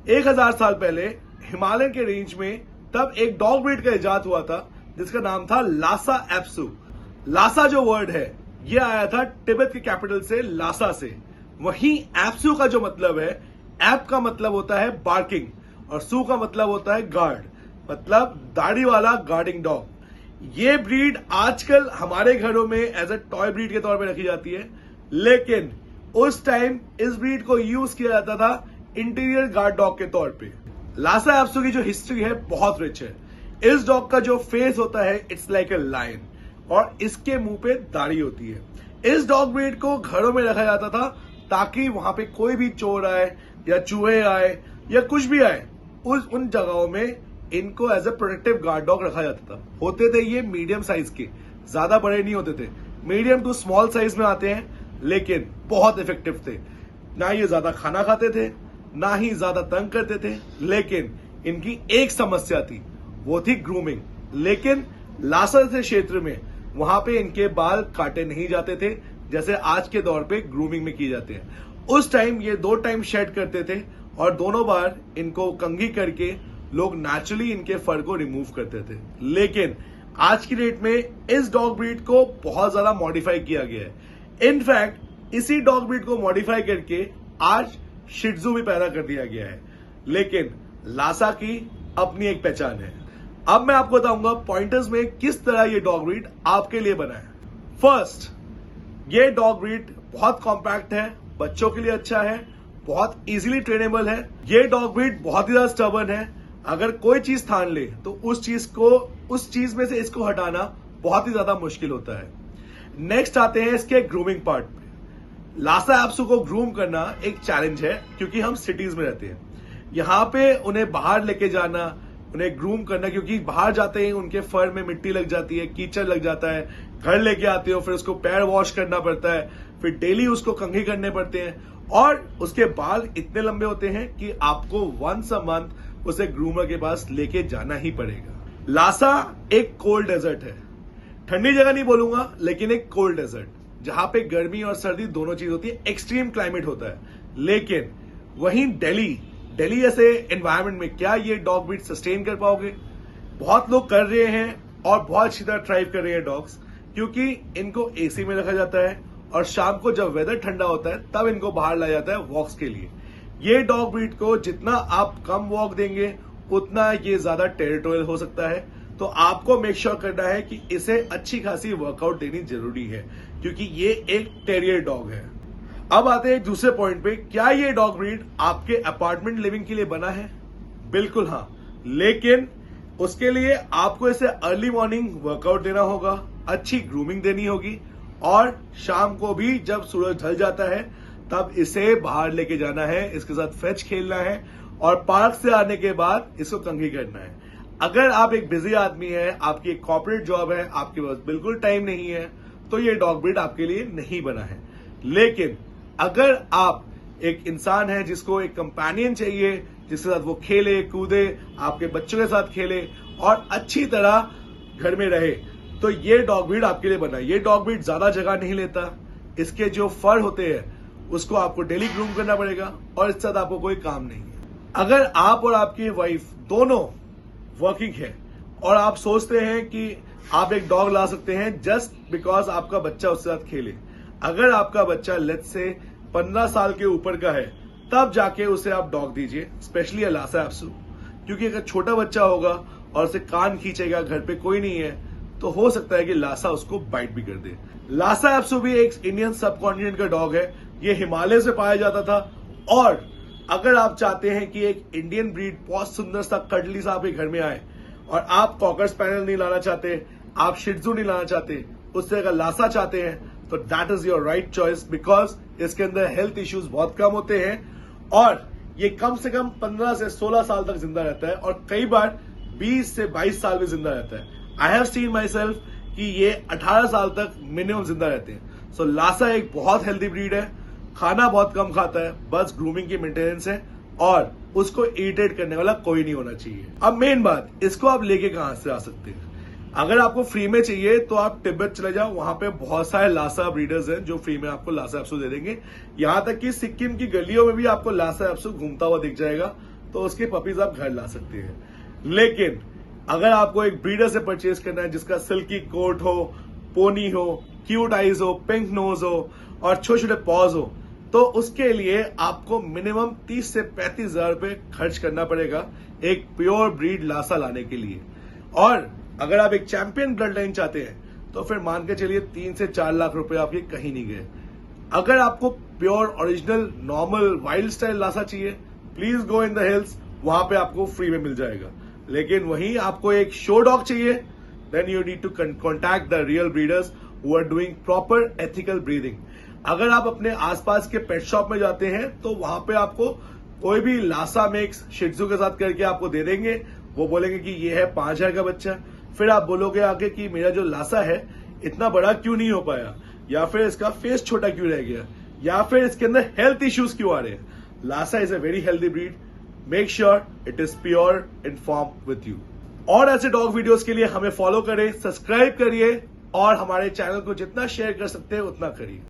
1000 साल पहले हिमालय के रेंज में तब एक डॉग ब्रीड का इजाद हुआ था जिसका नाम था लासा एप्सू। लासा जो वर्ड है ये आया था तिब्बत के कैपिटल से लासा से। वहीं एप्सू का जो मतलब है, एप का मतलब होता है बार्किंग और सू का मतलब होता है गार्ड, मतलब दाढ़ी वाला गार्डिंग डॉग। ये ब्रीड आजकल हमारे घरों में एज अ टॉय ब्रीड के तौर पे रखी जाती है, लेकिन उस टाइम इस ब्रीड को यूज किया जाता था इंटीरियर गार्ड डॉग के तौर पे। लासा एप्सू की जो हिस्ट्री है बहुत रिच है। इस डॉग का जो फेस होता है इट्स लाइक अ लायन और इसके मुंह पे दाढ़ी होती है। इस डॉग ब्रीड को घरों में रखा जाता था ताकि वहां पे कोई भी चोर आए या चूहे आए या कुछ भी आए, उन जगहों में इनको as a protective guard dog रखा जाता था। होते थे ये मीडियम साइज के, ज्यादा बड़े नहीं होते थे, मीडियम टू स्मॉल साइज में आते हैं, लेकिन बहुत इफेक्टिव थे। ना ये ज्यादा खाना खाते थे, ना ही ज्यादा तंग करते थे, लेकिन इनकी एक समस्या थी, वो थी ग्रूमिंग। लेकिन लासा से क्षेत्र में वहां पे इनके बाल काटे नहीं जाते थे जैसे आज के दौर पे ग्रूमिंग में किए जाते हैं। उस टाइम ये 2 टाइम शेड करते थे और दोनों बार इनको कंघी करके लोग नेचुरली इनके फर को रिमूव करते थे। लेकिन आज की डेट में इस डॉग ब्रीड को बहुत ज्यादा मॉडिफाई किया गया है। इनफैक्ट इसी डॉग ब्रीड को मॉडिफाई करके आज शिट्जू भी पैदा कर दिया गया है, लेकिन लासा की अपनी एक पहचान है। अब मैं आपको बताऊंगा पॉइंटर्स में किस तरह ये डॉग ब्रीड आपके लिए बना है। फर्स्ट, ये डॉग ब्रीड बहुत कॉम्पैक्ट है, बच्चों के लिए अच्छा है, बहुत इजीली ट्रेनेबल है। ये डॉग ब्रीड बहुत ही ज्यादा स्टबर्न है। अगर कोई चीज ठान ले तो उस चीज में से इसको हटाना बहुत ही ज्यादा मुश्किल होता है। नेक्स्ट आते हैं इसके ग्रूमिंग पार्ट पे। लासा एप्सू को ग्रूम करना एक चैलेंज है क्योंकि हम सिटीज में रहते हैं। यहाँ पे उन्हें बाहर लेके जाना, उन्हें ग्रूम करना, क्योंकि बाहर जाते ही उनके फर में मिट्टी लग जाती है, कीचड़ लग जाता है, घर लेके आते हो फिर उसको पैर वॉश करना पड़ता है, फिर डेली उसको कंघी करने पड़ते हैं और उसके बाल इतने लंबे होते हैं कि आपको वंस अ मंथ उसे ग्रूमर के पास लेके जाना ही पड़ेगा। लासा एक कोल्ड डेजर्ट है, ठंडी जगह नहीं बोलूंगा, लेकिन एक कोल्ड डेजर्ट जहां पे गर्मी और सर्दी दोनों चीज होती है, एक्सट्रीम क्लाइमेट होता है। लेकिन वहीं दिल्ली जैसे एनवायरनमेंट में क्या ये डॉग ब्रीड सस्टेन कर पाओगे? बहुत लोग कर रहे हैं और बहुत अच्छी तरह थ्राइव कर रहे हैं डॉग्स, क्योंकि इनको एसी में रखा जाता है और शाम को जब वेदर ठंडा होता है तब इनको बाहर लाया जाता है वॉक्स के लिए। ये डॉग ब्रीड को जितना आप कम वॉक देंगे उतना ये ज्यादा टेरिटोरियल हो सकता है। तो आपको मेक श्योर करना है कि इसे अच्छी खासी वर्कआउट देनी जरूरी है, क्योंकि ये एक टेरियर डॉग है। अब आते हैं दूसरे पॉइंट पे, क्या ये डॉग ब्रीड आपके अपार्टमेंट लिविंग के लिए बना है? बिल्कुल हाँ, लेकिन उसके लिए आपको इसे अर्ली मॉर्निंग वर्कआउट देना होगा, अच्छी ग्रूमिंग देनी होगी और शाम को भी जब सूरज ढल जाता है तब इसे बाहर लेके जाना है, इसके साथ फेच खेलना है और पार्क से आने के बाद इसको कंघी करना है। अगर आप एक बिजी आदमी है, आपकी एक कॉर्पोरेट जॉब है, आपके पास बिल्कुल टाइम नहीं है, तो ये डॉग ब्रीड आपके लिए नहीं बना है। लेकिन अगर आप एक इंसान है जिसको एक कंपेनियन चाहिए, जिसके साथ वो खेले कूदे, आपके बच्चों के साथ खेले और अच्छी तरह घर में रहे, तो ये डॉग ब्रीड आपके लिए बना है। ये डॉग ब्रीड ज्यादा जगह नहीं लेता, इसके जो फर होते हैं उसको आपको डेली ग्रूम करना पड़ेगा और इसके साथ आपको कोई काम नहीं है। अगर आप और आपकी वाइफ दोनों वर्किंग है और आप सोचते हैं कि आप एक डॉग ला सकते हैं जस्ट बिकॉज आपका बच्चा उसके साथ खेले, अगर आपका बच्चा लेट्स से 15 साल के ऊपर का है, तब जाके उसे आप डॉग दीजिए, स्पेशली लासा एप्सू। क्योंकि अगर छोटा बच्चा होगा और उसे कान खींचेगा, घर पे कोई नहीं है, तो हो सकता है कि लासा उसको बाइट भी कर दे। लासा एप्सू भी एक इंडियन सब कॉन्टिनेंट का डॉग है, ये हिमालय से पाया जाता था। और अगर आप चाहते हैं कि एक इंडियन ब्रीड बहुत सुंदर सा कडली सा आपके घर में आए और आप कॉकर स्पैनियल नहीं लाना चाहते, आप शिट्जू नहीं लाना चाहते, उससे अगर लासा चाहते हैं तो that is your right choice, because इसके अंदर हेल्थ इश्यूज बहुत कम होते हैं और ये कम से कम 15 से 16 साल तक जिंदा रहता है और कई बार 20 से 22 साल भी जिंदा रहता है। I have seen my self कि ये 18 साल तक मिनिमम जिंदा रहते हैं। सो लासा एक बहुत हेल्दी ब्रीड है, खाना बहुत कम खाता है, बस ग्रूमिंग की मेंटेनेंस है और उसको इरिटेट करने वाला कोई नहीं होना चाहिए। अब मेन बात, इसको आप लेके कहां से आ सकते हैं? अगर आपको फ्री में चाहिए तो आप तिब्बत चले जाओ, वहां पे बहुत सारे लासा ब्रीडर्स हैं जो फ्री में आपको लासा एप्सू दे देंगे। यहां तक कि सिक्किम की गलियों में भी आपको लासा एप्सू घूमता हुआ दिख जाएगा। तो उसके पपीज आप घर ला सकते हैं। लेकिन अगर आपको एक ब्रीडर से परचेज करना है जिसका सिल्की कोट हो, पोनी हो, क्यूट आईज हो, पिंक नोज हो और छोटे छोटे पॉज हो, तो उसके लिए आपको मिनिमम 30 से 35 हजार रुपए खर्च करना पड़ेगा एक प्योर ब्रीड लासा लाने के लिए। और अगर आप एक चैंपियन ब्लड लाइन चाहते हैं तो फिर मान के चलिए 3 से 4 लाख रुपए आपके कहीं नहीं गए। अगर आपको pure original normal wild style लासा चाहिए, please go in the hills, वहां पे आपको फ्री में मिल जाएगा। लेकिन वहीं आपको एक शो डॉग चाहिए, then you need to contact the real breeders who are doing proper ethical breeding. अगर आप अपने आसपास के पेट शॉप में जाते हैं तो वहां पे आपको कोई भी लासा मिक्स शिट्जू के साथ करके आपको दे देंगे। वो बोलेंगे कि ये है 5,000 का बच्चा। फिर आप बोलोगे आगे कि मेरा जो लासा है इतना बड़ा क्यों नहीं हो पाया, या फिर इसका फेस छोटा क्यों रह गया, या फिर इसके अंदर हेल्थ इश्यूज क्यों आ रहे हैं। Lhasa is a very healthy breed. Make sure it is pure in form with you. और ऐसे डॉग वीडियोस के लिए हमें फॉलो करें, सब्सक्राइब करिए और हमारे चैनल को जितना शेयर कर सकते हैं उतना करिए।